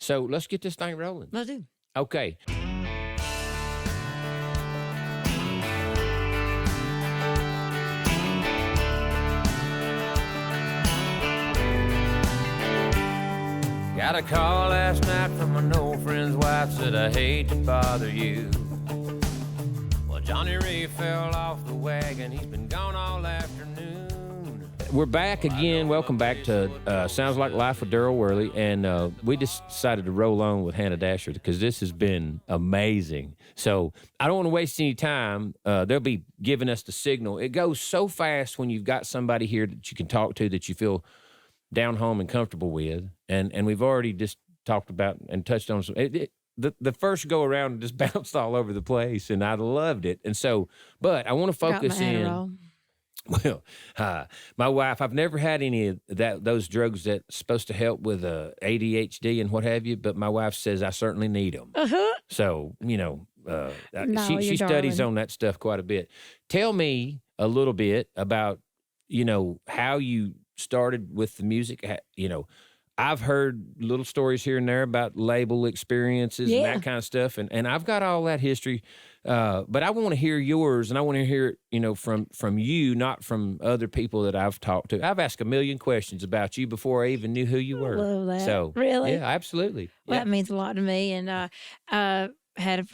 So let's get this thing rolling. Let's do. Okay. Got a call last night from an old friend's wife, said, I hate to bother you. Well, Johnny Ray fell off the wagon. He's been gone all afternoon. We're back again. Welcome back to Sounds Like Life with Darryl Worley. And we just decided to roll on with Hannah Dasher because this has been amazing. So I don't want to waste any time. They'll be giving us the signal. It goes so fast when you've got somebody here that you can talk to that you feel down home and comfortable with, and we've already just talked about and touched on some. The first go around just bounced all over the place, and I loved it. And so, but I want to focus in. Well, my wife, I've never had any of those drugs that's supposed to help with ADHD and what have you, but my wife says I certainly need them. So, she studies on that stuff quite a bit. Tell me a little bit about, how you started with the music. I've heard little stories here and there about label experiences and that kind of stuff, and I've got all that history, but I want to hear yours, and I want to hear it, from you, not from other people that I've talked to. I've asked a million questions about you before I even knew who you were. Love that. So really, yeah, absolutely. Well, that means a lot to me, and had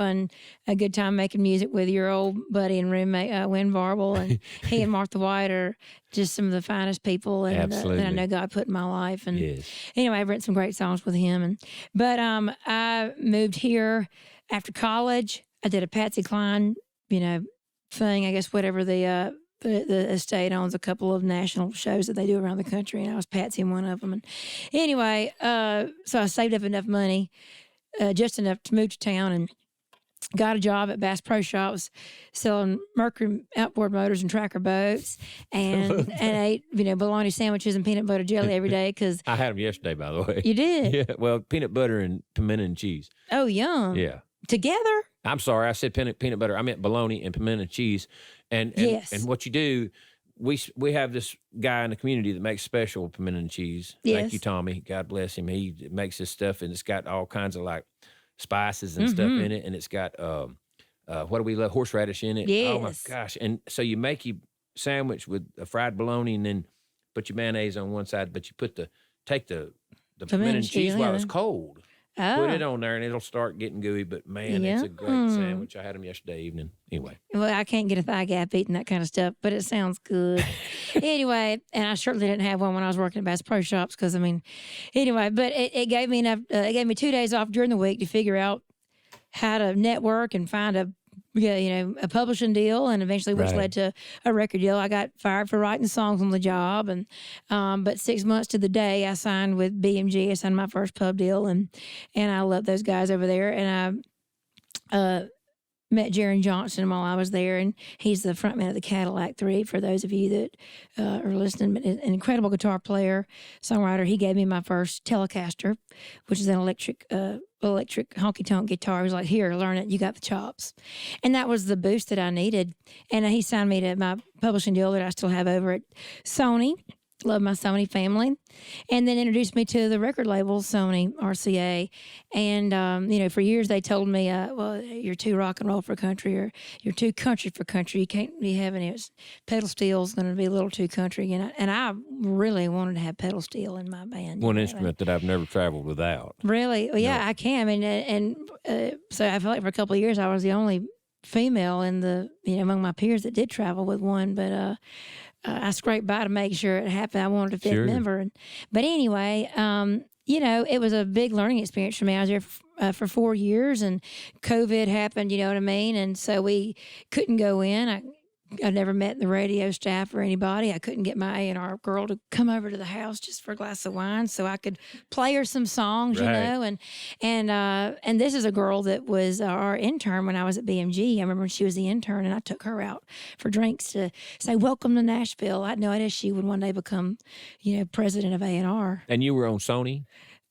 a good time making music with your old buddy and roommate, Win Varble, and he and Martha White are just some of the finest people that I know God put in my life. And anyway, I've written some great songs with him. But I moved here after college. I did a Patsy Cline, thing, I guess, whatever the estate owns a couple of national shows that they do around the country, and I was Patsy in one of them. And anyway, so I saved up enough money, just enough to move to town, and got a job at Bass Pro Shops selling Mercury outboard motors and tracker boats, and ate bologna sandwiches and peanut butter jelly every day because I had them yesterday, by the way. You did? Yeah. Well, peanut butter and pimento and cheese. Oh, yum. Yeah. Together? I'm sorry, I said peanut butter. I meant bologna and pimento and cheese. And what you do, we have this guy in the community that makes special pimento and cheese. Yes. Thank you, Tommy. God bless him. He makes this stuff, and it's got all kinds of like spices and stuff in it, and it's got what do we love? Horseradish in it. Yes. Oh my gosh! And so you make your sandwich with a fried bologna, and then put your mayonnaise on one side, but you take the pimento and cheese while it's cold. Oh. Put it on there, and it'll start getting gooey. But man, it's a great sandwich. I had them yesterday evening. Anyway, well, I can't get a thigh gap eating that kind of stuff, but it sounds good. Anyway, and I certainly didn't have one when I was working at Bass Pro Shops because anyway. But it gave me enough. It gave me 2 days off during the week to figure out how to network and find a publishing deal, and eventually which led to a record deal. I got fired for writing songs on the job, and but 6 months to the day I signed with BMG. I signed my first pub deal, and I love those guys over there. And I met Jaron Johnson while I was there, and he's the frontman of the Cadillac 3, for those of you that are listening. But an incredible guitar player, songwriter. He gave me my first Telecaster, which is an electric honky-tonk guitar. He was like, here, learn it. You got the chops. And that was the boost that I needed. And he signed me to my publishing deal that I still have over at Sony. Love my Sony family. And then introduced me to the record label, Sony, RCA. And, for years they told me, well, you're too rock and roll for country, or you're too country for country. You can't be having it. Pedal steel's going to be a little too country. And I really wanted to have pedal steel in my band. One instrument that I've never traveled without. Really? Well, yeah, no. I can. So I felt like for a couple of years I was the only female in among my peers that did travel with one, but I scraped by to make sure it happened. I wanted a fifth member. But anyway, it was a big learning experience for me. I was there for 4 years, and COVID happened, you know what I mean? And so we couldn't go in. I never met the radio staff or anybody. I couldn't get my A&R girl to come over to the house just for a glass of wine so I could play her some songs, and this is a girl that was our intern when I was at BMG. I remember when she was the intern, and I took her out for drinks to say, welcome to Nashville. I had no idea she would one day become, president of A&R. And you were on Sony?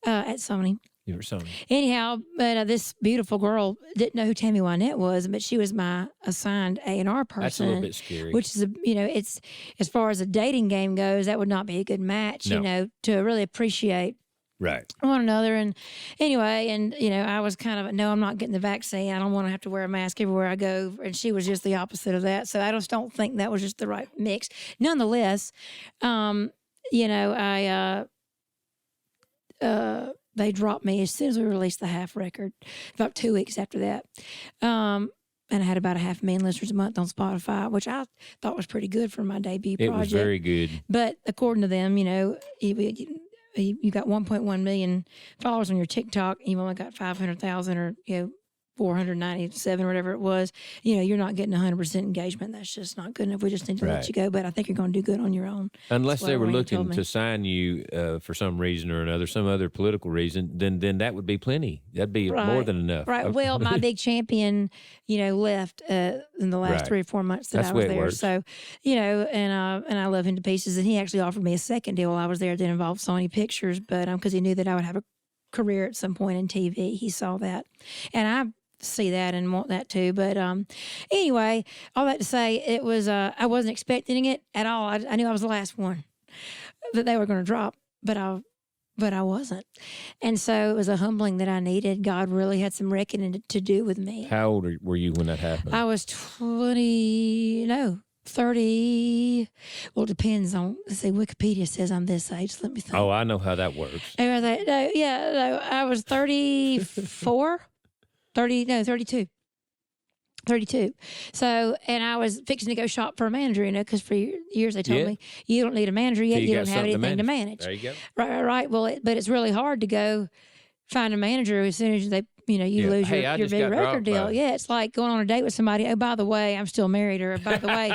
At Sony. You were Sony. Anyhow, but this beautiful girl didn't know who Tammy Wynette was, but she was my assigned A&R person. That's a little bit scary. Which is, it's as far as a dating game goes, that would not be a good match, to really appreciate Right. one another. And anyway, and I was kind of, no, I'm not getting the vaccine. I don't want to have to wear a mask everywhere I go. And she was just the opposite of that. So I just don't think that was just the right mix. Nonetheless, they dropped me as soon as we released the half record, about 2 weeks after that. And I had about 500,000 listeners a month on Spotify, which I thought was pretty good for my debut project. It was very good. But according to them, you got 1.1 million followers on your TikTok, and you've only got 500,000 or 497 or whatever it was. You're not getting 100% engagement. That's just not good enough. We just need to let you go. But I think you're going to do good on your own. Unless they were looking to sign you for some reason or another, some other political reason, then that would be plenty. That'd be more than enough. Right. Well, my big champion, left in the last 3 or 4 months that I was there. So, and I love him to pieces. And he actually offered me a second deal while I was there that involved Sony Pictures, but because he knew that I would have a career at some point in TV. He saw that, and I see that and want that too. But anyway, all that to say, it was I wasn't expecting it at all. I knew I was the last one that they were going to drop, but I wasn't, and so it was a humbling that I needed. God really had some reckoning to do with me. How old were you when that happened? I was 30. Well, it depends on. Let's see, Wikipedia says I'm this age. Let me think. Oh, I know how that works. I was 34. 32. 32. So, and I was fixing to go shop for a manager, because for years they told me, you don't need a manager yet. You don't have anything to manage. There you go. Right. Well, but it's really hard to go find a manager as soon as they, you lose your big record deal. Yeah, it's like going on a date with somebody. Oh, by the way, I'm still married. Or by the way,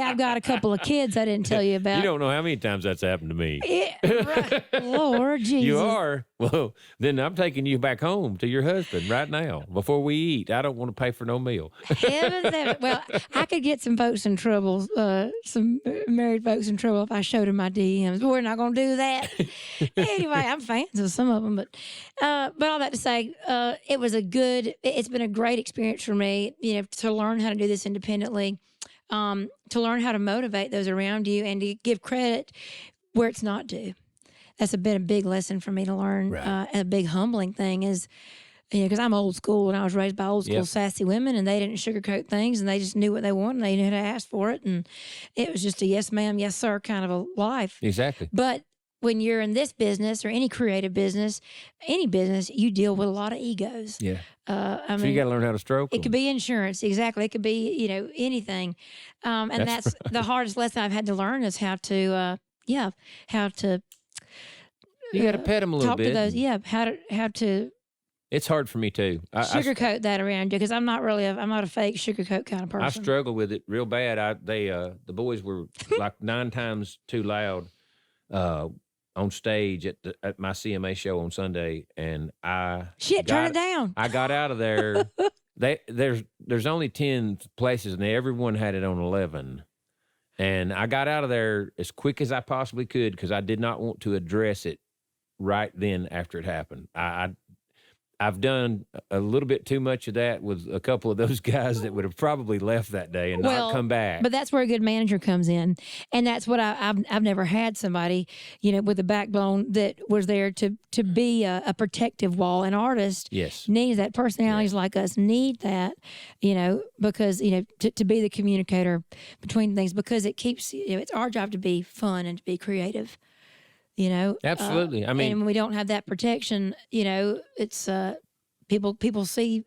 I've got a couple of kids I didn't tell you about. You don't know how many times that's happened to me. Yeah, right. Lord Jesus. You are. Well, then I'm taking you back home to your husband right now before we eat. I don't want to pay for no meal. Heavens. Well, I could get some folks in trouble, some married folks in trouble if I showed them my DMs. But we're not going to do that. Anyway, I'm fans of some of them. But all that to say, it's been a great experience for me, to learn how to do this independently, to learn how to motivate those around you and to give credit where it's not due. That's been a big lesson for me to learn. Right. A big humbling thing is, because I'm old school and I was raised by old school sassy women, and they didn't sugarcoat things, and they just knew what they wanted and they knew how to ask for it. And it was just a yes, ma'am, yes, sir kind of a life. Exactly. But when you're in this business or any creative business, any business, you deal with a lot of egos. Yeah. So you got to learn how to stroke them. It could be insurance. Exactly. It could be, anything. And that's the hardest lesson I've had to learn is how to. You got to pet them a little bit. Talk to those. How to. It's hard for me too. Sugarcoat that around you, because I'm not a fake sugarcoat kind of person. I struggle with it real bad. The boys were like 9 times too loud on stage at my CMA show on Sunday, and turn it down. I got out of there. There's only 10 places, and everyone had it on 11. And I got out of there as quick as I possibly could because I did not want to address it right then after it happened. I've done a little bit too much of that with a couple of those guys that would have probably left that day and not come back. But that's where a good manager comes in, and that's what I've never had somebody, with a backbone that was there to be a protective wall. An artist needs that. Personalities like us need that, because to be the communicator between things, because it keeps it's our job to be fun and to be creative. Absolutely. I mean, and when we don't have that protection, it's people see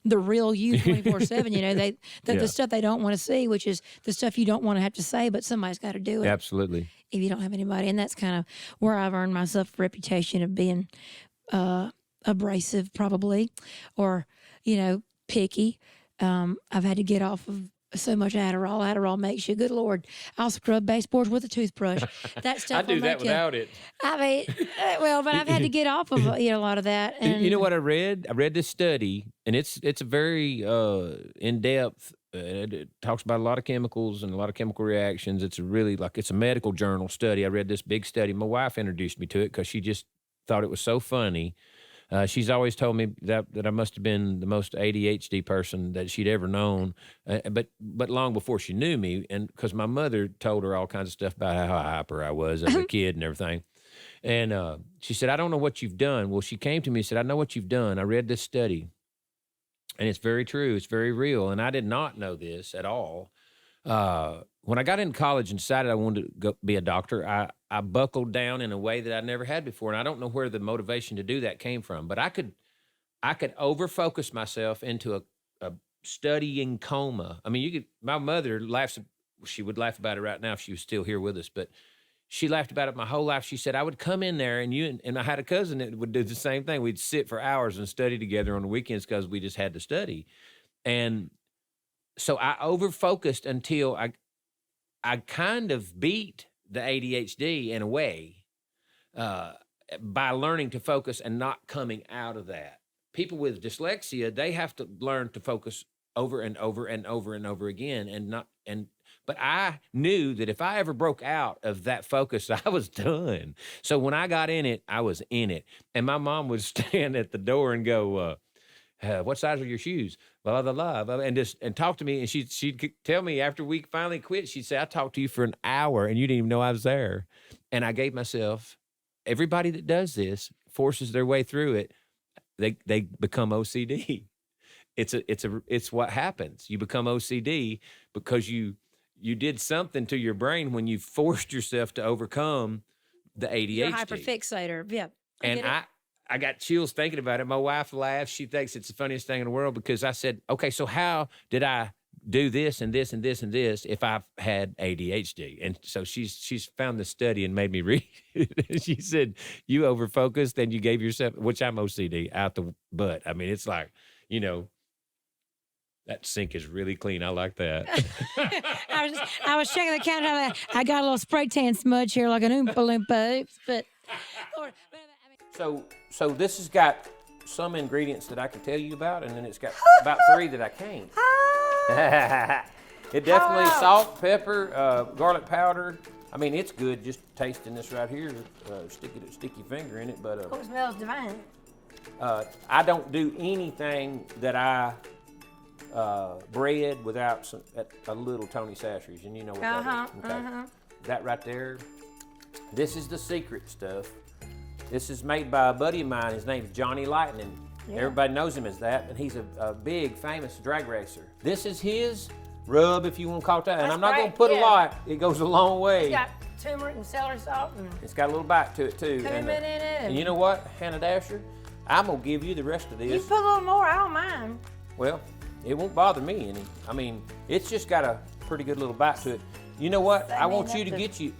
the real you 24/7. The stuff they don't want to see, which is the stuff you don't want to have to say, but somebody's got to do it. Absolutely. If you don't have anybody, and that's kind of where I've earned myself a reputation of being abrasive, probably, or picky. I've had to get off of so much Adderall. Adderall makes you, good Lord. I'll scrub baseboards with a toothbrush. That stuff. I do that without it. I mean, but I've had to get off of a lot of that. And you know what I read? I read this study, and it's a very in depth. It talks about a lot of chemicals and a lot of chemical reactions. It's it's a medical journal study. I read this big study. My wife introduced me to it because she just thought it was so funny. She's always told me that I must have been the most ADHD person that she'd ever known, but long before she knew me, and because my mother told her all kinds of stuff about how hyper I was as a kid and everything. And she said, I don't know what you've done. Well, she came to me and said, I know what you've done. I read this study, and it's very true. It's very real. And I did not know this at all. When I got into college and decided I wanted to go be a doctor, I buckled down in a way that I never had before. And I don't know where the motivation to do that came from, but I could over-focus myself into a studying coma. I mean, my mother laughs, she would laugh about it right now if she was still here with us, but she laughed about it my whole life. She said, I would come in there and I had a cousin that would do the same thing. We'd sit for hours and study together on the weekends because we just had to study. And so I over-focused until I kind of beat the ADHD in a way by learning to focus and not coming out of that. People with dyslexia, they have to learn to focus over and over and over and over again but I knew that if I ever broke out of that focus, I was done. So when I got in it, I was in it. And my mom would stand at the door and go, what size are your shoes? Blah, blah, blah, blah, and talk to me. And she'd tell me after we finally quit, she'd say, I talked to you for an hour and you didn't even know I was there. And I gave myself, everybody that does this forces their way through it. They become OCD. It's what happens. You become OCD because you did something to your brain when you forced yourself to overcome the ADHD. You're a hyperfixator. Yeah. And I got chills thinking about it. My wife laughs. She thinks it's the funniest thing in the world because I said, okay, so how did I do this and this and this and this if I've had ADHD? And so she's found the study and made me read it. She said, you overfocused and you gave yourself, which I'm OCD, out the butt. I mean, it's like, that sink is really clean. I like that. I was checking the counter. I got a little spray tan smudge here like an Oompa Loompa. But So this has got some ingredients that I can tell you about, and then it's got about 3 that I can't. It definitely salt, pepper, garlic powder. I mean, it's good just tasting this right here. Stick your finger in it, but it smells divine. I don't do anything that I bread without a little Tony Chachere's, and you know what that is. Okay. That right there. This is the secret stuff. This is made by a buddy of mine. His name's Johnny Lightning. Yeah. Everybody knows him as that, and he's a big, famous drag racer. This is his rub, if you want to call it that. And I'm not going to put a lot. It goes a long way. It's got turmeric and celery salt. It's got a little bite to it, too. Cumin in it. And you know what, Hannah Dasher? I'm going to give you the rest of this. You put a little more, I don't mind. Well, it won't bother me any. I mean, it's just got a pretty good little bite to it. You know what? I want you to get you,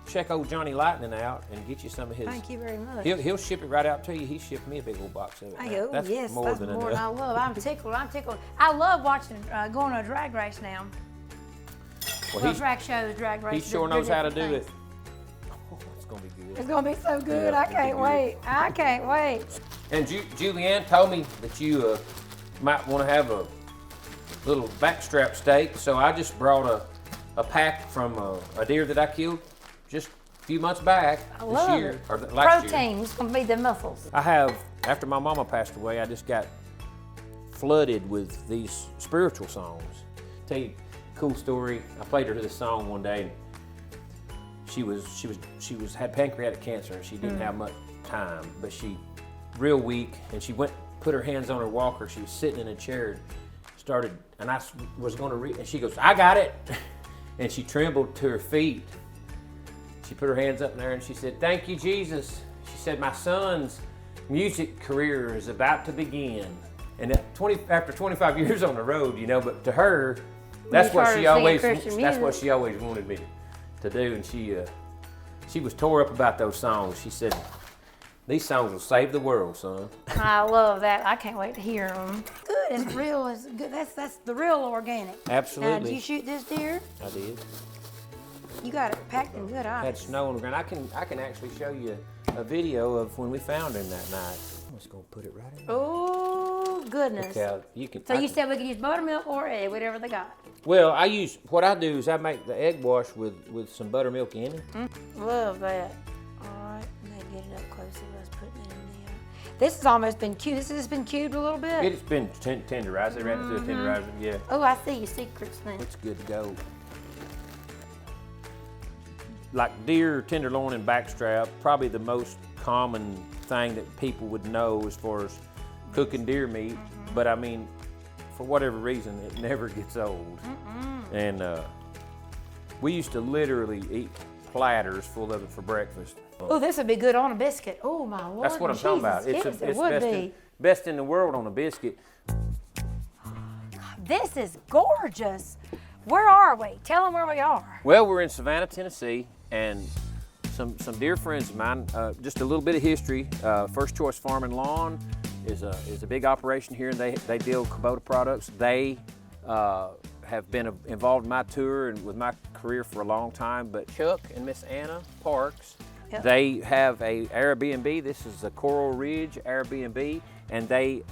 check old Johnny Lightning out and get you some of his. Thank you very much. He'll ship it right out to you. He shipped me a big old box of it. That's more than I love. I'm tickled. I love watching, going to a drag race now. Well, drag shows, drag races. He sure knows how to do it. Oh, it's going to be good. It's going to be so good. Yeah, I can't wait. And Julianne told me that you might want to have a little backstrap steak, so I just brought a pack from a deer that I killed just a few months back this year. Or last Protein is going to be the muscles. I have, after my mama passed away, I just got flooded with these spiritual songs. Tell you a cool story. I played her this song one day. She had pancreatic cancer and she didn't have much time, but she real weak, and she put her hands on her walker. She was sitting in a chair, and I was going to read, and she goes, I got it. And she trembled to her feet. She put her hands up in there and she said, thank you, Jesus. She said, my son's music career is about to begin. And after 25 years on the road, but to her, that's what she always wanted me to do. And she was tore up about those songs. She said, these songs will save the world, son. I love that. I can't wait to hear them. Good. It's real. It's good. That's the real organic. Absolutely. Now, did you shoot this deer? I did. You got it packed in good ice. Had snow on the ground. I can actually show you a video of when we found him that night. I'm just gonna put it right in. Oh goodness. Okay, you said we could use buttermilk or egg, whatever they got. Well, what I do is I make the egg wash with some buttermilk in it. Love that. All right, now get it up close. Let's put it in there. This has almost been cubed. This has been cubed a little bit. It's been tenderized. They ran it through a tenderizer. Yeah. Oh, I see your secrets then. It's good to go. like deer, tenderloin, and backstrap, probably the most common thing that people would know as far as cooking deer meat. But I mean, for whatever reason, it never gets old. And we used to literally eat platters full of it for breakfast. Oh, this would be good on a biscuit. Oh, my Lord. That's what I'm talking about. Yes, It's it would be. best in the world on a biscuit. This is gorgeous. Where are we? Tell them where we are. Well, we're in Savannah, Tennessee, and some dear friends of mine. Just a little bit of history. First Choice Farm and Lawn is a big operation here, and they deal Kubota products. They have been involved in my tour and with my career for a long time. But Chuck and Miss Anna Parks, they have a Airbnb. This is the Coral Ridge Airbnb, and they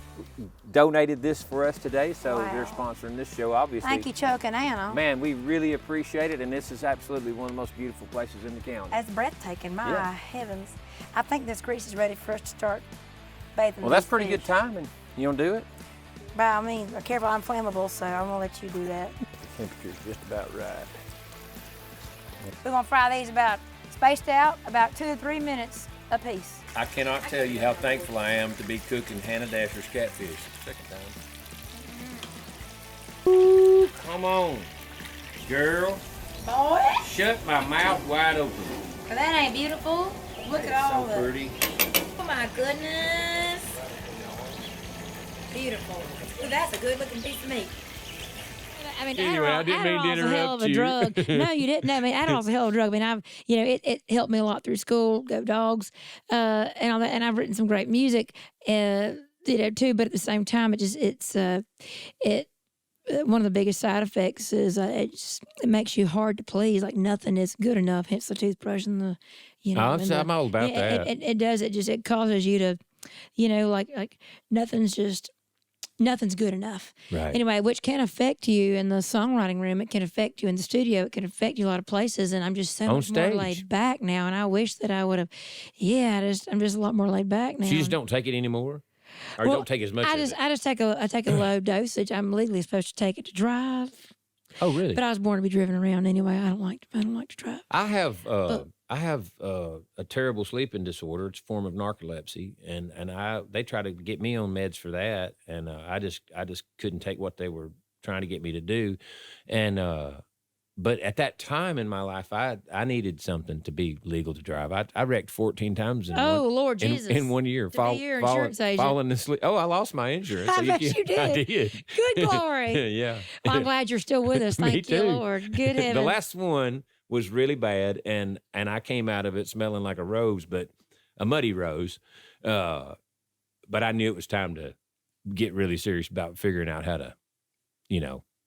donated this for us today, so they're sponsoring this show, obviously. Thank you, Chuck and Anna. Man, we really appreciate it, and this is absolutely one of the most beautiful places in the county. That's breathtaking, my heavens. I think this grease is ready for us to start bathing. Well, that's pretty good timing. You gonna do it? By all means, be careful, I'm flammable, so I'm gonna let you do that. The temperature's just about right. We're gonna fry these about spaced out, about 2 to 3 minutes a piece. I cannot tell you how thankful I am to be cooking Hannah Dasher's catfish. Second time. Ooh, come on, girl. Boy, Shut my mouth wide open. that ain't beautiful. Look at all So pretty. Oh my goodness. Beautiful. Ooh, that's a good looking piece of meat. I mean, Anyway, I didn't mean to Adderall's a hell of a interrupt you. drug. No, you didn't. I mean, Adderall's a hell of a drug. I mean, it helped me a lot through school, Go Dogs, and all that. And I've written some great music, too. But at the same time, one of the biggest side effects is it makes you hard to please. Like nothing is good enough. Hence the toothbrush and the, I'm all about that. It does. It causes you to, like nothing's good enough. Right. Anyway, which can affect you in the songwriting room. It can affect you in the studio. It can affect you a lot of places. And I'm just so much more laid back now. And I wish that I would have. I'm just a lot more laid back now. So you just don't take it anymore, or don't take as much. I just take a low dosage. I'm legally supposed to take it to drive. Oh, really? But I was born to be driven around anyway. I don't like to drive. I have a terrible sleeping disorder. It's a form of narcolepsy, and they try to get me on meds for that, and I just couldn't take what they were trying to get me to do, and but at that time in my life, I needed something to be legal to drive. I wrecked 14 times in Lord Jesus. in 1 year. To be your insurance agent. Falling asleep. Oh, I lost my insurance. I bet you did. I did. Good glory. Yeah. Well, I'm glad you're still with us. Me Thank you, too. Lord. Good heavens. The last one was really bad, and I came out of it smelling like a rose, but a muddy rose. But I knew it was time to get really serious about figuring out how to,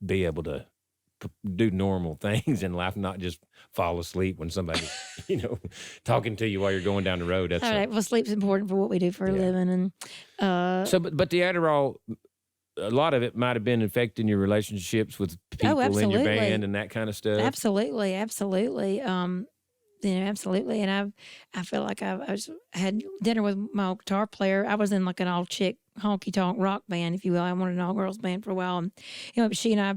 be able to do normal things in life, not just fall asleep when somebody's, talking to you while you're going down the road. That's all right. Well, sleep's important for what we do for a living, and but the Adderall, a lot of it might have been affecting your relationships with people in your band and that kind of stuff. Absolutely. Absolutely. And I feel like I had dinner with my old guitar player. I was in like an all chick honky tonk rock band, if you will. I wanted an all girls band for a while, and she and I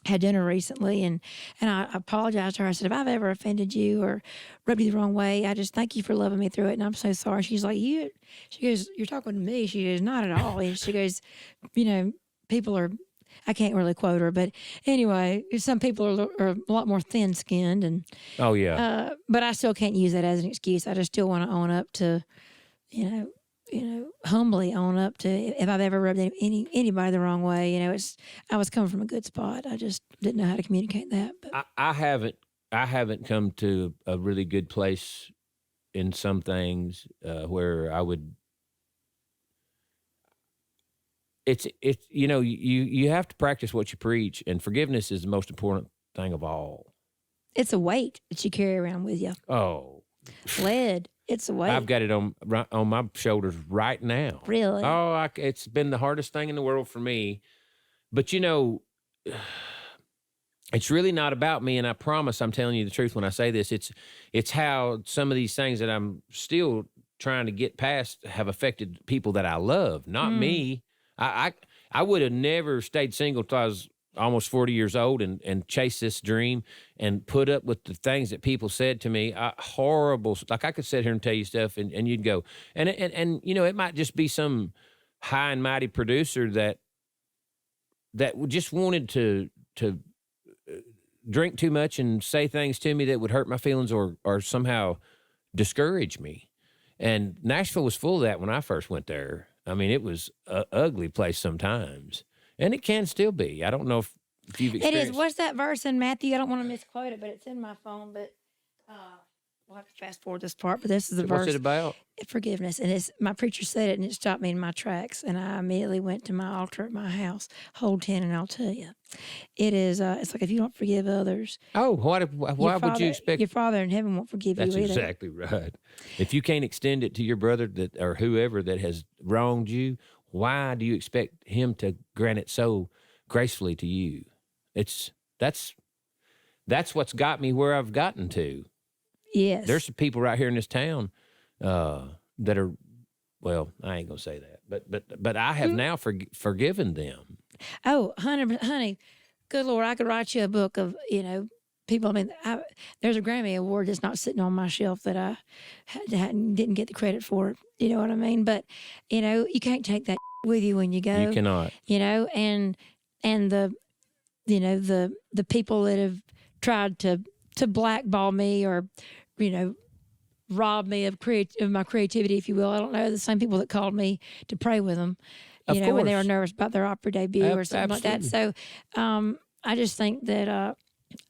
had dinner recently, and I apologized to her. I said, if I've ever offended you or rubbed you the wrong way, I just thank you for loving me through it, and I'm so sorry. She's like, she goes, you're talking to me. She goes, not at all. And she goes, people are, I can't really quote her, but anyway, some people are a lot more thin-skinned, and oh yeah, but I still can't use that as an excuse. I just still want to own up to, humbly own up to if I've ever rubbed anybody the wrong way. I was coming from a good spot. I just didn't know how to communicate that. But I haven't come to a really good place in some things where I would. It's you have to practice what you preach, and forgiveness is the most important thing of all. It's a weight that you carry around with you. Oh, lead. It's a weight. I've got it on my shoulders right now. Really? Oh, it's been the hardest thing in the world for me. But it's really not about me, and I promise I'm telling you the truth when I say this. It's how some of these things that I'm still trying to get past have affected people that I love, not me. I would have never stayed single till I was almost 40 years old and chase this dream and put up with the things that people said to me, horrible. Like I could sit here and tell you stuff and you'd go, and it might just be some high and mighty producer that just wanted to drink too much and say things to me that would hurt my feelings or somehow discourage me. And Nashville was full of that when I first went there. I mean, it was an ugly place sometimes. And it can still be. I don't know if you've experienced. It is. What's that verse in Matthew? I don't want to misquote it, but it's in my phone. But we'll have to fast forward this part. But this is the verse. What's it about? Forgiveness. And it's my preacher said it, and it stopped me in my tracks. And I immediately went to my altar at my house. Hold 10, and I'll tell you. It is. It's like if you don't forgive others. Oh, why would you expect? Your Father in heaven won't forgive That's you either. That's exactly right. If you can't extend it to your brother or whoever that has wronged you, why do you expect him to grant it so gracefully to you? That's what's got me where I've gotten to. Yes. There's some people right here in this town that are, well, I ain't gonna say that, but I have now forgiven them. Oh, honey, good Lord, I could write you a book of people. I mean, there's a Grammy Award that's not sitting on my shelf that I didn't get the credit for. You know what I mean? But you can't take that with you when you go. You cannot. And the the people that have tried to blackball me or rob me of my creativity, if you will. I don't know, the same people that called me to pray with them, when they were nervous about their opera debut or something like that. So I just think that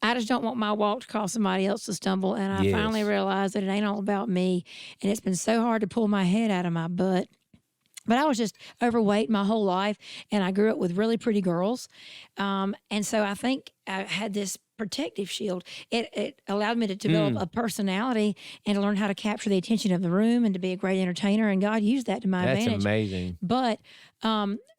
I just don't want my walk to cause somebody else to stumble. And I finally realized that it ain't all about me. And it's been so hard to pull my head out of my butt. But I was just overweight my whole life, and I grew up with really pretty girls. And so I think I had this protective shield. It allowed me to develop a personality and to learn how to capture the attention of the room and to be a great entertainer. And God used that to my advantage. That's amazing.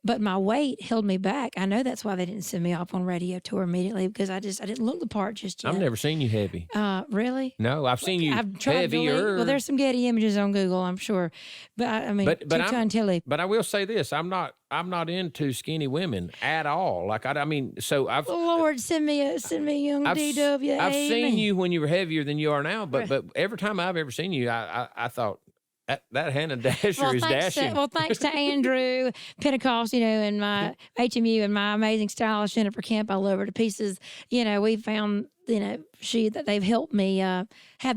But my weight held me back. I know that's why they didn't send me off on radio tour immediately, because I didn't look the part just yet. I've never seen you heavy. Really? No, I've seen you heavier. Well, there's some Getty images on Google, I'm sure. But I mean, but I will say this: I'm not into skinny women at all. Like so I've. Lord, send me a young DW. I've seen you when you were heavier than you are now, but every time I've ever seen you, I thought. That Hannah Dasher is dashing. Thanks to Andrew Pentecost, and my HMU and my amazing stylist Jennifer Kemp, I love her to pieces. We found, that they've helped me have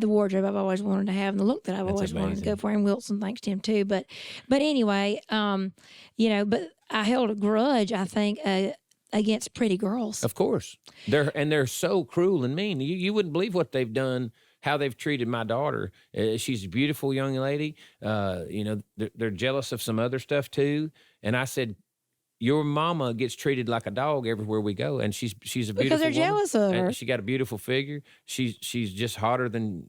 the wardrobe I've always wanted to have and the look that I've always wanted to go for. And Wilson, thanks to him too. But anyway, but I held a grudge, I think, against pretty girls. Of course, they're so cruel and mean. You wouldn't believe what they've done. How they've treated my daughter. She's a beautiful young lady. They're jealous of some other stuff too. And I said, your mama gets treated like a dog everywhere we go. And she's a beautiful woman. Because they're jealous of her. And she got a beautiful figure. She's just hotter than,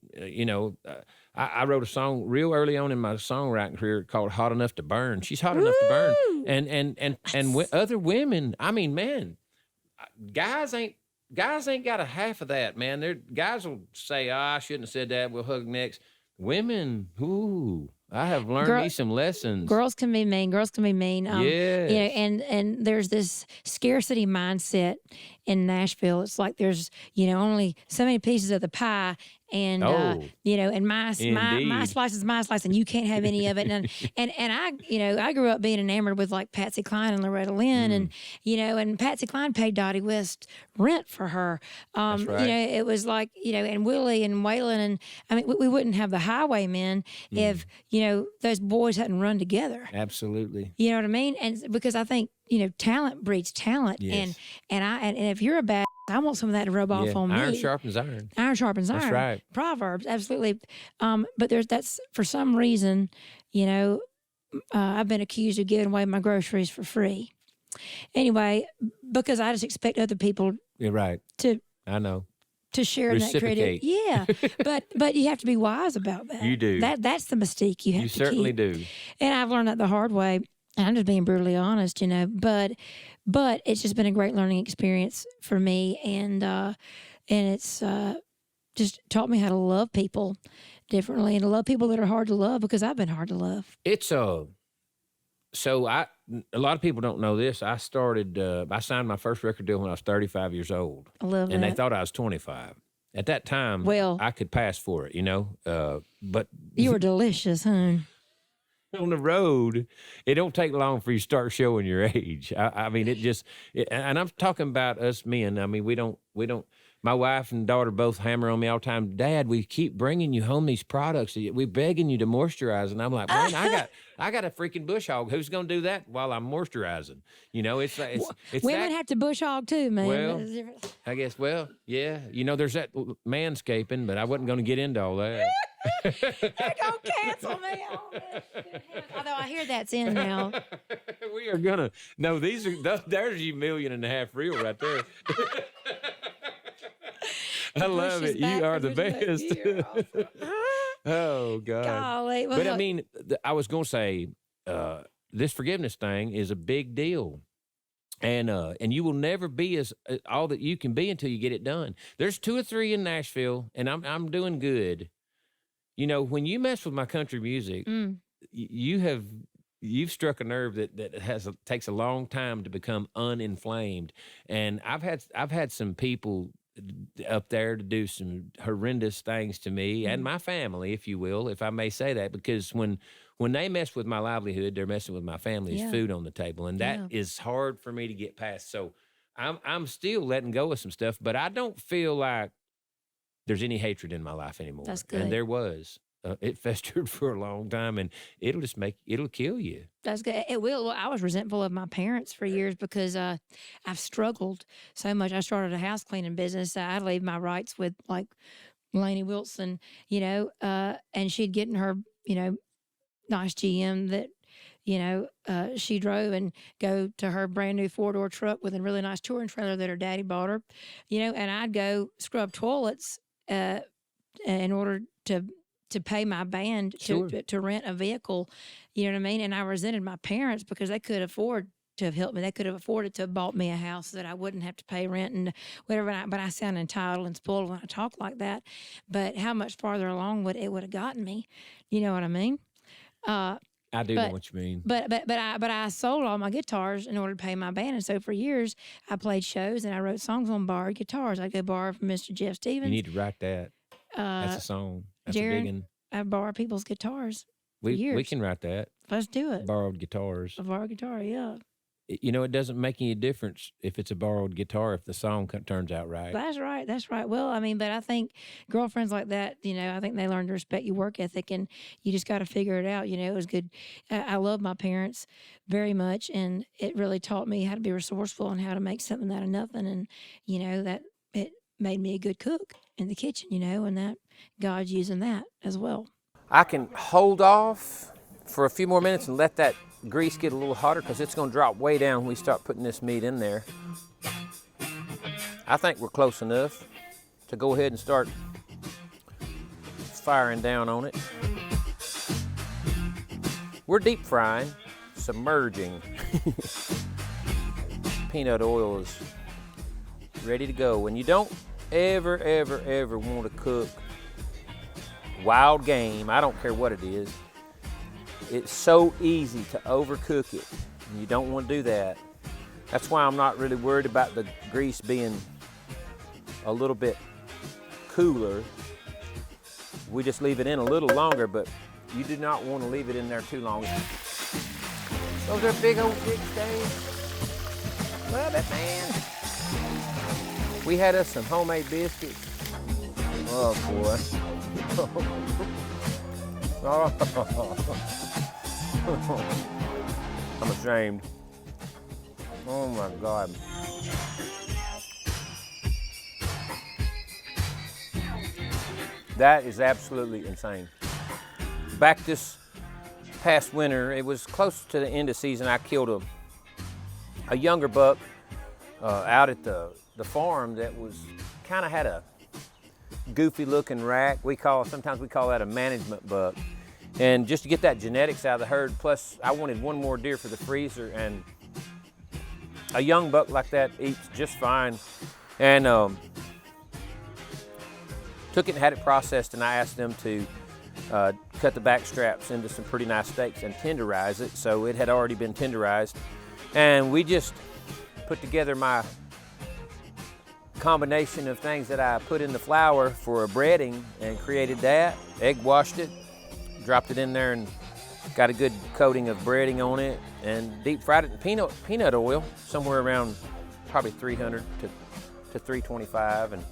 I wrote a song real early on in my songwriting career called Hot Enough to Burn. She's hot enough to burn. And other women, I mean, man, guys ain't got a half of that, man. Guys will say, I shouldn't have said that. We'll hug next. Women, I have learned me some lessons. Girls can be mean. Yes. And there's this scarcity mindset in Nashville. It's like there's, only so many pieces of the pie. And and my slice is my slice, and you can't have any of it. And I grew up being enamored with like Patsy Cline and Loretta Lynn, and Patsy Cline paid Dottie West rent for her. That's right. It was like and Willie and Waylon, and I mean we wouldn't have the Highwaymen if those boys hadn't run together. Absolutely. You know what I mean? And because I think talent breeds talent, yes. and if you're a bad, I want some of that to rub off on me. Iron sharpens iron. Iron sharpens iron. That's right. Proverbs, absolutely. But that's for some reason, I've been accused of giving away my groceries for free. Anyway, because I just expect other people. You're right. I know. To share in that credit. Yeah. but you have to be wise about that. You do. That's the mystique you have to keep. You certainly do. And I've learned that the hard way. And I'm just being brutally honest, but it's just been a great learning experience for me, and it's just taught me how to love people differently and to love people that are hard to love, because I've been hard to love. It's So a lot of people don't know this. I signed my first record deal when I was 35 years old. I love And they that. thought I was 25. At that time, Well- I could pass for it, but You were delicious, huh? on the road, it don't take long for you to start showing your age. I mean, and I'm talking about us men. I mean, we don't, my wife and daughter both hammer on me all the time. Dad, we keep bringing you home these products. We're begging you to moisturize. And I'm like, man, I got a freaking bush hog. Who's going to do that while I'm moisturizing? It's Women have to bush hog too, man. Well, I guess, yeah. There's that manscaping, but I wasn't going to get into all that. They're gonna cancel me. Although I hear that's in now. We are gonna there's your $1.5 million reel right there. I love it. You are the best. Oh God. Golly. Well, But I mean, I was gonna say, this forgiveness thing is a big deal. And you will never be as all that you can be until you get it done. There's 2 or 3 in Nashville, and I'm doing good. When you mess with my country music, you've struck a nerve that takes a long time to become uninflamed. And I've had some people up there to do some horrendous things to me and my family, if you will, if I may say that, because when they mess with my livelihood, they're messing with my family's food on the table, and that is hard for me to get past. So I'm still letting go of some stuff, but I don't feel like there's any hatred in my life anymore. That's good. And there was. It festered for a long time, and it'll kill you. That's good. It will. Well, I was resentful of my parents for years because I've struggled so much. I started a house cleaning business. I'd leave my rights with like Lainey Wilson, and she'd get in her, nice GM that, she drove and go to her brand new 4-door truck with a really nice touring trailer that her daddy bought her, and I'd go scrub toilets in order to pay my band to rent a vehicle, you know what I mean? And I resented my parents because they could afford to have helped me. They could have afforded to have bought me a house that I wouldn't have to pay rent and whatever. But I sound entitled and spoiled when I talk like that. But how much farther along would have gotten me? You know what I mean? I do know what you mean. But I sold all my guitars in order to pay my band, and so for years I played shows and I wrote songs on borrowed guitars. I'd go borrow from Mr. Jeff Stevens. You need to write that. That's a song. That's a big one. I borrow people's guitars. For years. We can write that. Let's do it. Borrowed guitars. A borrowed guitar, yeah. It doesn't make any difference if it's a borrowed guitar if the song turns out right. That's right. That's right. Well, I mean, but I think girlfriends like that, I think they learn to respect your work ethic, and you just got to figure it out. It was good. I love my parents very much, and it really taught me how to be resourceful and how to make something out of nothing. And, that it made me a good cook in the kitchen, and that God's using that as well. I can hold off for a few more minutes and let that grease get a little hotter because it's going to drop way down when we start putting this meat in there. I think we're close enough to go ahead and start firing down on it. We're deep frying, submerging. Peanut oil is ready to go. And you don't ever want to cook wild game. I don't care what it is. It's so easy to overcook it, and you don't want to do that. That's why I'm not really worried about the grease being a little bit cooler. We just leave it in a little longer, but you do not want to leave it in there too long. Those are big old dicks, Dave. Love it, man. We had us some homemade biscuits. Oh, boy. I'm ashamed. Oh my God. That is absolutely insane. Back this past winter, it was close to the end of season, I killed a younger buck out at the farm that was kind of had a goofy looking rack. Sometimes we call that a management buck. And just to get that genetics out of the herd, plus I wanted one more deer for the freezer, and a young buck like that eats just fine. And took it and had it processed, and I asked them to cut the back straps into some pretty nice steaks and tenderize it. So it had already been tenderized. And we just put together my combination of things that I put in the flour for a breading and created that. Egg washed it, dropped it in there and got a good coating of breading on it, and deep fried it in peanut oil, somewhere around probably 300 to 325. And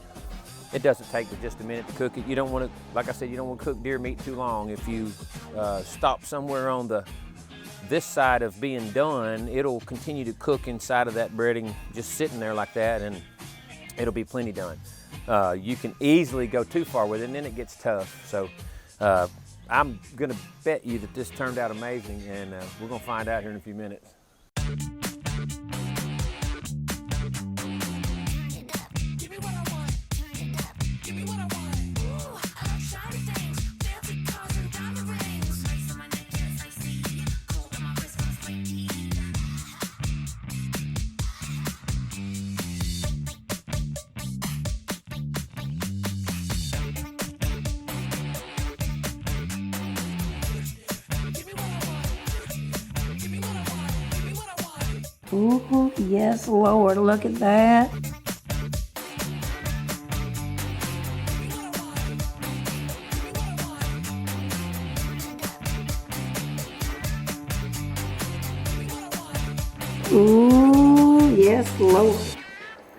it doesn't take but just a minute to cook it. You don't want to, like I said, you don't want to cook deer meat too long. If you stop somewhere on this side of being done, it'll continue to cook inside of that breading, just sitting there like that, and it'll be plenty done. You can easily go too far with it, and then it gets tough. So I'm gonna bet you that this turned out amazing, and we're gonna find out here in a few minutes. Ooh, yes, Lord, look at that. Ooh, yes, Lord.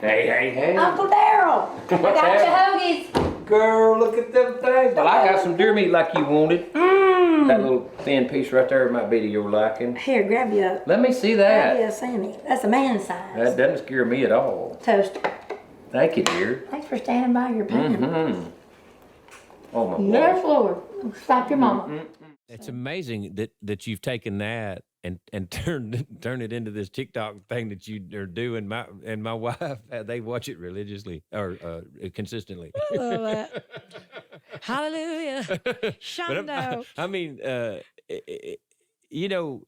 Hey. Uncle Darryl, I got your hoagies. Girl, look at them things. Well, I got some deer meat like you wanted. That little thin piece right there might be to your liking. Here, grab you a, Let me see grab you that. a Sammy. That's a man size. That doesn't scare me at all. Toaster. Thank you, dear. Thanks for standing by your pan. Mm-hmm. Oh my Yes, God. Lord. Stop your mama. It's amazing that you've taken that and turned it into this TikTok thing that you are doing. My wife, they watch it religiously or consistently. I love that. Hallelujah. Shondo. I mean, you know,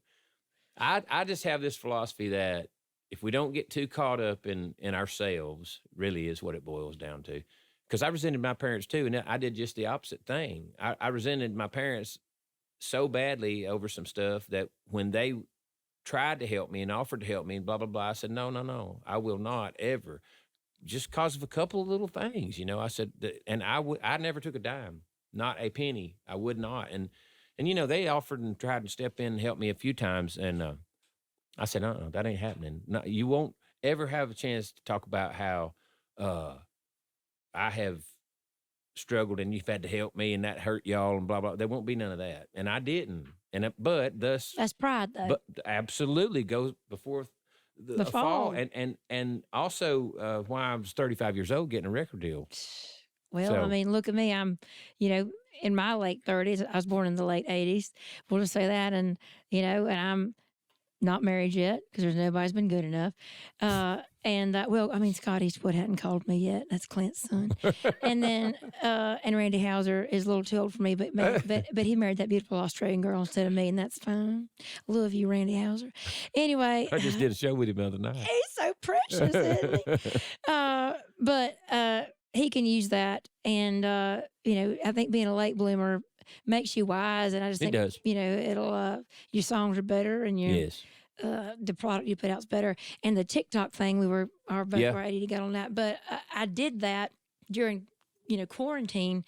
I just have this philosophy that if we don't get too caught up in ourselves, really is what it boils down to. Because I resented my parents too, and I did just the opposite thing. I resented my parents so badly over some stuff that when they tried to help me and offered to help me and blah, blah, blah, I said, no, I will not ever. Just because of a couple of little things, you know, I said, and I never took a dime, not a penny. I would not. And you know, they offered and tried to step in and help me a few times. And I said, that ain't happening. No, you won't ever have a chance to talk about how I have struggled and you've had to help me and that hurt y'all and blah, blah. There won't be none of that. And I didn't. But thus. That's pride, though. But absolutely goes before the fall. And also why I was 35 years old getting a record deal. Well, So- I mean, look at me. I'm, in my late 30s. I was born in the late 80s. We'll just say that. And, and I'm not married yet because there's nobody's been good enough. Scott Eastwood hadn't called me yet. That's Clint's son. And then, and Randy Hauser is a little too old for me, but he married that beautiful Australian girl instead of me, and that's fine. Love you, Randy Hauser. Anyway. I just did a show with him the other night. He's so precious, isn't he? But he can use that. And, I think being a late bloomer makes you wise. And I just It think, does. it'll, your songs are better and your, Yes. the product you put out's better. And the TikTok thing, we were both Yeah. ready to get on that. But I did that during, quarantine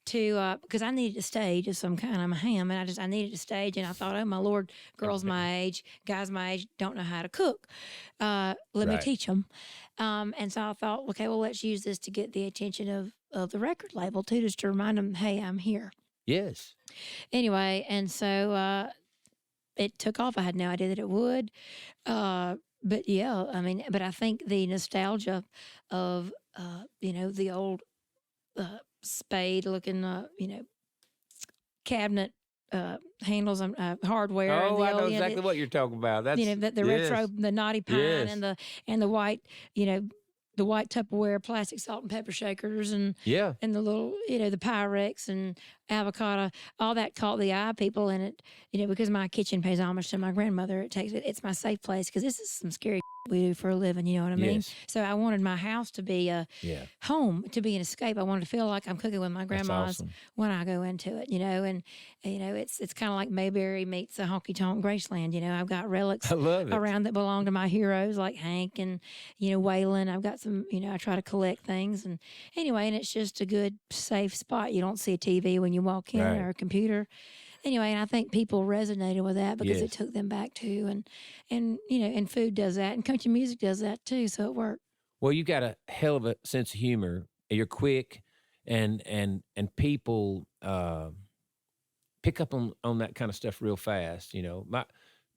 to, because I needed a stage of some kind. I'm a ham, and I needed a stage. And I thought, oh, my Lord, girls my age, guys my age don't know how to cook. Let me Right. teach them. And so I thought, okay, well, let's use this to get the attention of the record label too, just to remind them, hey, I'm here. Yes. Anyway, and so it took off. I had no idea that it would. But yeah, but I think the nostalgia of, the old spade looking, cabinet handles, hardware. and Oh, the I know old, exactly what you're talking about. That's the yes. retro, the knotty pine Yes. and the white, the white Tupperware plastic salt and pepper shakers and Yeah. the little, the Pyrex and avocado, all that caught the eye of people. And it, because my kitchen pays homage to my grandmother, it's my safe place because this is some scary we do for a living, you know what I mean? Yes. So I wanted my house to be a home, to be an escape. I wanted to feel like I'm cooking with my grandma's awesome. when I go into it, and it's kind of like Mayberry meets a honky tonk Graceland. I've got relics I love it. around that belong to my heroes like Hank and Waylon. I've got some, I try to collect things, and anyway, and it's just a good safe spot. You don't see a TV when you walk in or a computer. Anyway, and I think people resonated with that because it took them back too, and food does that, and country music does that too, so it worked. Well, you got a hell of a sense of humor. You're quick, and people pick up on that kind of stuff real fast.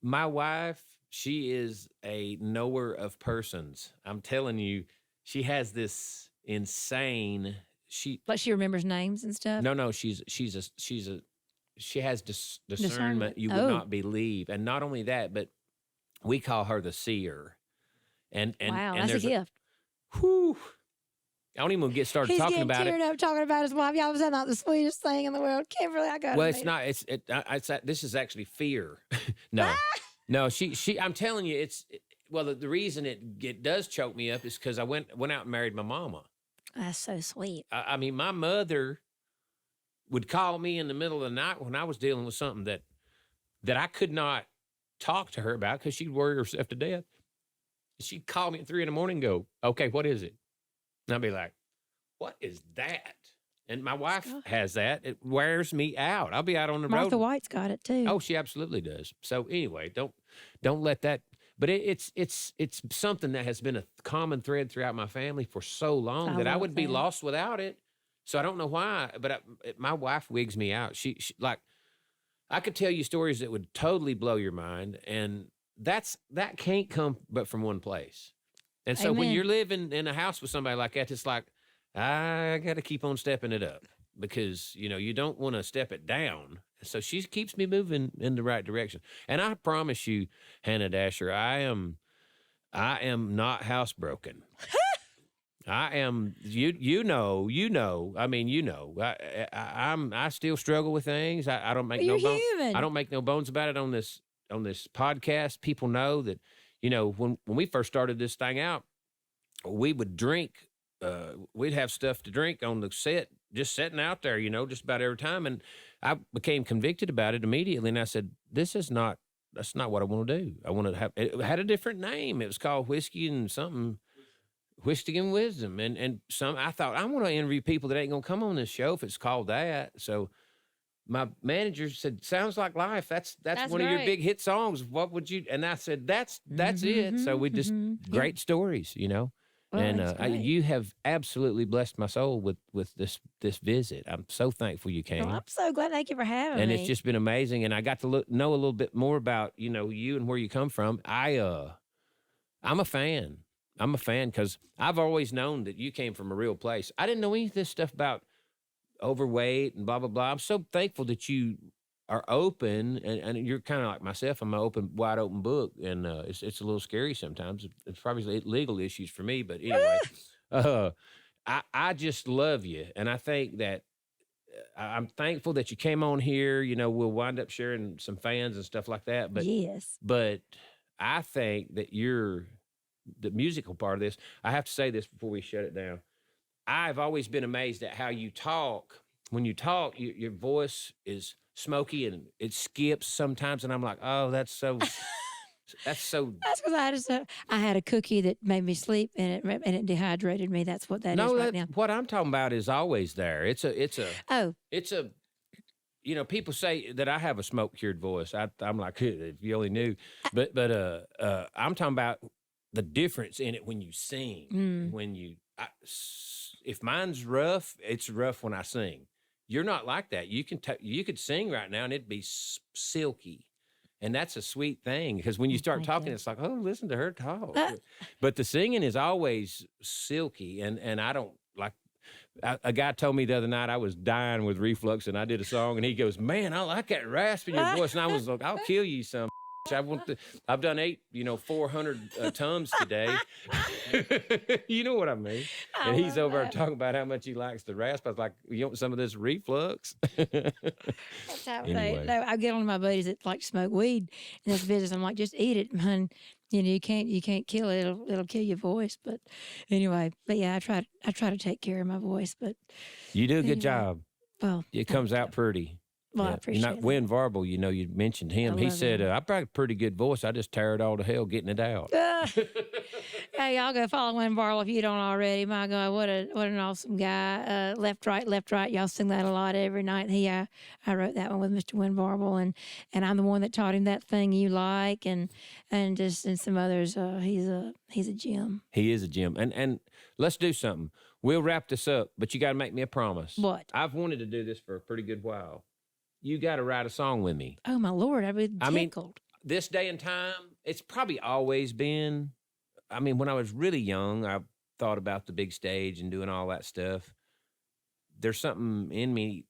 My wife, she is a knower of persons. I'm telling you, she has this insane. Like she remembers names and stuff. No, she has discernment you would not believe, and not only that, but we call her the seer. And wow, and that's a gift. Whew. I don't even get started talking about it. He's getting teared up talking about his wife. Y'all was not the sweetest thing in the world. Kimberly, I got. Well, it's not. This is actually fear. No. She. I'm telling you, the reason it does choke me up is because I went out and married my mama. That's so sweet. I mean, my mother would call me in the middle of the night when I was dealing with something that I could not talk to her about because she'd worry herself to death. She'd call me at 3 a.m. and go, "Okay, what is it?" And I'd be like, "What is that?" And my wife has that. It wears me out. I'll be out on the road. Martha White's got it too. Oh, she absolutely does. So anyway, don't let that. But it's something that has been a common thread throughout my family for so long that I would be lost without it. So I don't know why, but my wife wigs me out. She like, I could tell you stories that would totally blow your mind, and that can't come but from one place. And so when you're living in a house with somebody like that, it's like, I got to keep on stepping it up because, you don't want to step it down. So she keeps me moving in the right direction. And I promise you, Hannah Dasher, I am not housebroken. I am, I still struggle with things. I don't make I don't make no bones about it on this podcast. People know that, when we first started this thing out, we would drink, we'd have stuff to drink on the set, just sitting out there, just about every time. And I became convicted about it immediately. And I said, that's not what I want to do. I want to have, it had a different name. It was called Whiskey and Wisdom. And I thought, I want to interview people that ain't going to come on this show if it's called that. So my manager said, sounds like life. That's one of your big hit songs. What would you, and I said, that's it. So we just, great stories, Well, and you have absolutely blessed my soul with this visit. I'm so thankful you came. Well, I'm so glad. Thank you for having me. And it's just been amazing. And I got to know a little bit more about, you and where you come from. I'm a fan. I'm a fan because I've always known that you came from a real place. I didn't know any of this stuff about overweight and blah, blah, blah. I'm so thankful that you are open, and you're kind of like myself. I'm an wide open book, and it's a little scary sometimes. It's probably legal issues for me, but anyway, I just love you, and I think that I'm thankful that you came on here. We'll wind up sharing some fans and stuff like that. But yes, but I think that you're the musical part of this. I have to say this before we shut it down. I've always been amazed at how you talk. When you talk, your voice is smoky and it skips sometimes, and I'm like, oh, that's so. That's because I had a cookie that made me sleep and it dehydrated me. That's what that is right now. What I'm talking about is always there. It's a. People say that I have a smoke cured voice. I'm like, if you only knew, but I'm talking about the difference in it when you sing. If mine's rough, it's rough when I sing. You're not like that. You could sing right now and it'd be silky. And that's a sweet thing because when you start talking, it's like, oh, listen to her talk. But the singing is always silky. And I don't like, a guy told me the other night I was dying with reflux and I did a song and he goes, man, I like that rasp in your voice. And I was like, I'll kill you some. I've done 400 tums today. You know what I mean? And he's over there talking about how much he likes the rasp. I was like, you want some of this reflux? That's how Anyway. I get on my buddies that like to smoke weed and this business. I'm like, just eat it, man. You can't kill it. It'll kill your voice. But anyway, yeah, I try to take care of my voice. But You do a good anyway, job. Well, It comes out pretty. Well, I Yeah. appreciate it. Win Varble, you mentioned him. I He love said, him. I've got a pretty good voice. I just tear it all to hell getting it out. Hey, y'all go follow Win Barlow if you don't already. My God, what an awesome guy. Left, right. Y'all sing that a lot every night. I wrote that one with Mr. Win Barble, and I'm the one that taught him That Thing You Like, and some others. He's a gem. He is a gem. And let's do something. We'll wrap this up, but you got to make me a promise. What? I've wanted to do this for a pretty good while. You got to write a song with me. Oh my Lord, I'd be tickled. This day and time, it's probably always been. When I was really young, I thought about the big stage and doing all that stuff. There's something in me.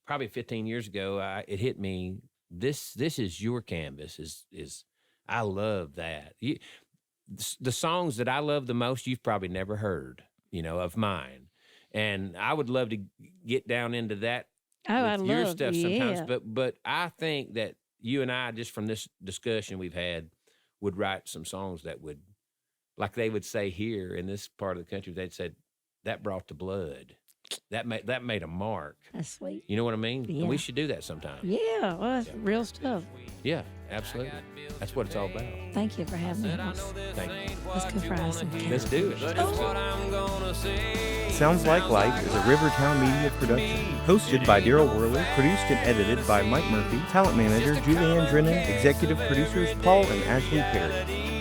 Probably 15 years ago, it hit me. This is your canvas. Is I love that. The songs that I love the most, you've probably never heard. Of mine, and I would love to get down into that. Oh, your stuff sometimes, yeah. but I think that you and I, just from this discussion we've had, would write some songs that would, like they would say here in this part of the country, they'd said that brought the blood, that made a mark. That's sweet. You know what I mean? Yeah. And we should do that sometime. Yeah, well, that's real stuff. Yeah, absolutely. That's what it's all about. Thank you for having me. Thank you. Let's go fry some cake. Let's do it. Sounds Like Life is a Rivertown Media production. Hosted by Darryl Worley, produced and edited by Mike Murphy, talent manager Julianne Drennan, executive producers Paul and Ashley Perry.